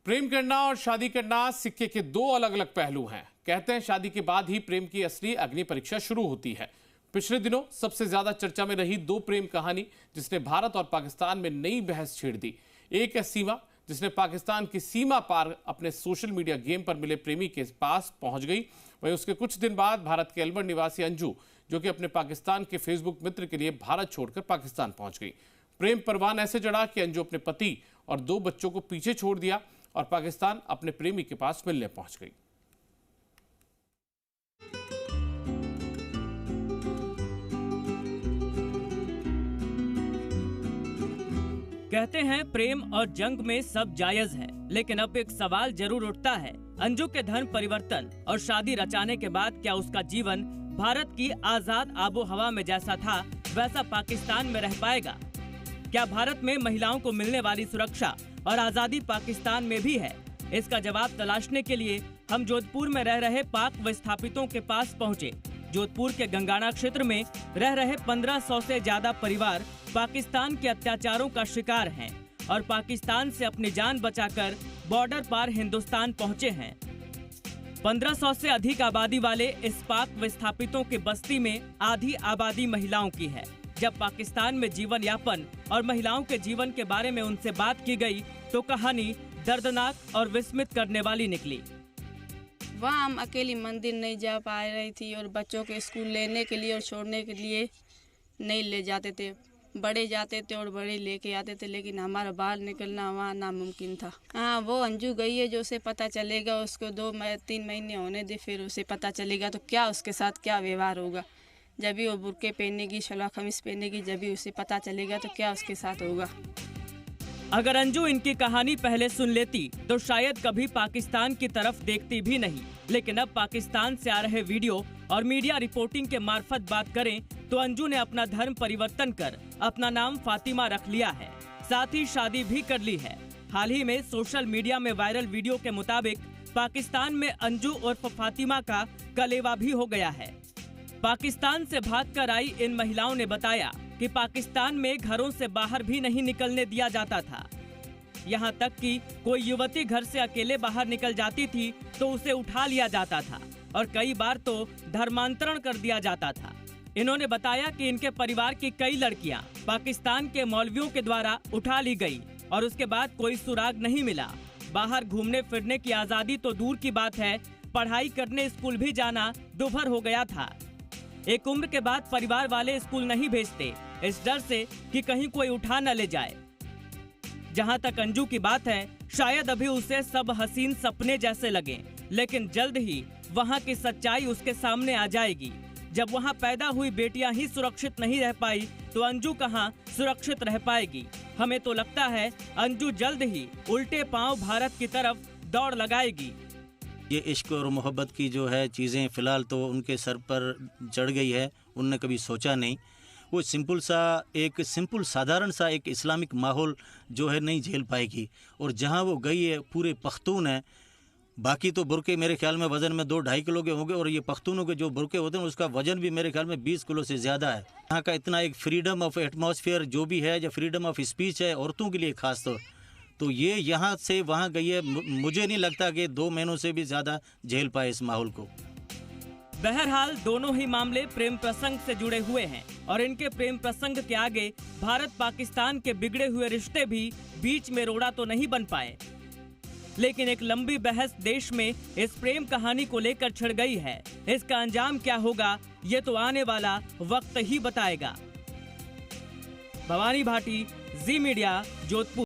प्रेम करना और शादी करना सिक्के के दो अलग अलग पहलू हैं। कहते हैं शादी के बाद ही प्रेम की असली अग्नि परीक्षा शुरू होती है। पिछले दिनों सबसे ज्यादा चर्चा में रही दो प्रेम कहानी जिसने भारत और पाकिस्तान में नई बहस छेड़ दी। एक है सीमा, जिसने पाकिस्तान की सीमा पार अपने सोशल मीडिया गेम पर मिले प्रेमी के पास पहुंच गई। वहीं उसके कुछ दिन बाद भारत के एल्बर्ट निवासी अंजू, जो कि अपने पाकिस्तान के फेसबुक मित्र के लिए भारत छोड़कर पाकिस्तान पहुंच गई। प्रेम परवान ऐसे चढ़ा कि अंजू अपने पति और दो बच्चों को पीछे छोड़ दिया और पाकिस्तान अपने प्रेमी के पास मिलने पहुंच गई। कहते हैं प्रेम और जंग में सब जायज है, लेकिन अब एक सवाल जरूर उठता है। अंजू के धर्म परिवर्तन और शादी रचाने के बाद क्या उसका जीवन भारत की आजाद आबो हवा में जैसा था वैसा पाकिस्तान में रह पाएगा? क्या भारत में महिलाओं को मिलने वाली सुरक्षा और आजादी पाकिस्तान में भी है? इसका जवाब तलाशने के लिए हम जोधपुर में रह रहे पाक विस्थापितों के पास पहुँचे। जोधपुर के गंगाना क्षेत्र में रह रहे 1500 से ज्यादा परिवार पाकिस्तान के अत्याचारों का शिकार हैं और पाकिस्तान से अपनी जान बचाकर बॉर्डर पार हिंदुस्तान पहुंचे हैं। 1500 से अधिक आबादी वाले इस पाक विस्थापितों की बस्ती में आधी आबादी महिलाओं की है। जब पाकिस्तान में जीवन यापन और महिलाओं के जीवन के बारे में उनसे बात की गई तो कहानी दर्दनाक और विस्मित करने वाली निकली। वहाँ हम अकेली मंदिर नहीं जा पा रही थी और बच्चों के स्कूल लेने के लिए और छोड़ने के लिए नहीं ले जाते थे। बड़े जाते थे और बड़े लेके आते थे, लेकिन हमारा बाहर निकलना वहाँ नामुमकिन था। हाँ, वो अंजू गई है, जो उसे पता चलेगा, उसको 2-3 महीने होने दे, फिर उसे पता चलेगा तो क्या उसके साथ क्या व्यवहार होगा। जब भी वो बुर्के पहनेगी, शलवार कमीज पहनेगी, जब भी उसे पता चलेगा तो क्या उसके साथ होगा। अगर अंजू इनकी कहानी पहले सुन लेती तो शायद कभी पाकिस्तान की तरफ देखती भी नहीं, लेकिन अब पाकिस्तान से आ रहे वीडियो और मीडिया रिपोर्टिंग के मार्फत बात करें तो अंजू ने अपना धर्म परिवर्तन कर अपना नाम फातिमा रख लिया है, साथ ही शादी भी कर ली है। हाल ही में सोशल मीडिया में वायरल वीडियो के मुताबिक पाकिस्तान में अंजू उर्फ फातिमा का कलेवा भी हो गया है। पाकिस्तान से भागकर आई इन महिलाओं ने बताया कि पाकिस्तान में घरों से बाहर भी नहीं निकलने दिया जाता था। यहाँ तक कि कोई युवती घर से अकेले बाहर निकल जाती थी तो उसे उठा लिया जाता था और कई बार तो धर्मांतरण कर दिया जाता था। इन्होंने बताया कि इनके परिवार की कई लड़कियां पाकिस्तान के मौलवियों के द्वारा उठा ली गई और उसके बाद कोई सुराग नहीं मिला। बाहर घूमने फिरने की आजादी तो दूर की बात है, पढ़ाई करने स्कूल भी जाना दुभर हो गया था। एक उम्र के बाद परिवार वाले स्कूल नहीं भेजते, इस डर से कि कहीं कोई उठा न ले जाए। जहां तक अंजू की बात है, शायद अभी उसे सब हसीन सपने जैसे लगे, लेकिन जल्द ही वहां की सच्चाई उसके सामने आ जाएगी। जब वहां पैदा हुई बेटियां ही सुरक्षित नहीं रह पाई तो अंजू कहां सुरक्षित रह पाएगी। हमें तो लगता है अंजू जल्द ही उल्टे पांव भारत की तरफ दौड़ लगाएगी। ये इश्क और मोहब्बत की जो है चीज़ें फ़िलहाल तो उनके सर पर चढ़ गई है, उनने कभी सोचा नहीं। वो सिंपल साधारण सा एक इस्लामिक माहौल जो है नहीं झेल पाएगी। और जहाँ वो गई है पूरे पख्तून है, बाकी तो बुरके मेरे ख्याल में वज़न में 2-2.5 किलो के होंगे और ये पख्तूनों के जो बुरके होते हैं उसका वज़न भी मेरे ख्याल में 20 किलो से ज़्यादा है। यहाँ का इतना एक फ्रीडम ऑफ एटमॉस्फेयर जो भी है, या फ्रीडम ऑफ स्पीच है औरतों के लिए खास तौर, तो ये यहाँ से वहाँ गई है। मुझे नहीं लगता कि 2 महीनों से भी ज़्यादा झेल पाए इस माहौल को। बहरहाल दोनों ही मामले प्रेम प्रसंग से जुड़े हुए हैं और इनके प्रेम प्रसंग के आगे भारत पाकिस्तान के बिगड़े हुए रिश्ते भी बीच में रोड़ा तो नहीं बन पाए। लेकिन एक लंबी बहस देश में इस प्रेम कहानी को लेकर छिड़ गई है। इसका अंजाम क्या होगा ये तो आने वाला वक्त ही बताएगा। भवानी भाटी, जी मीडिया, जोधपुर।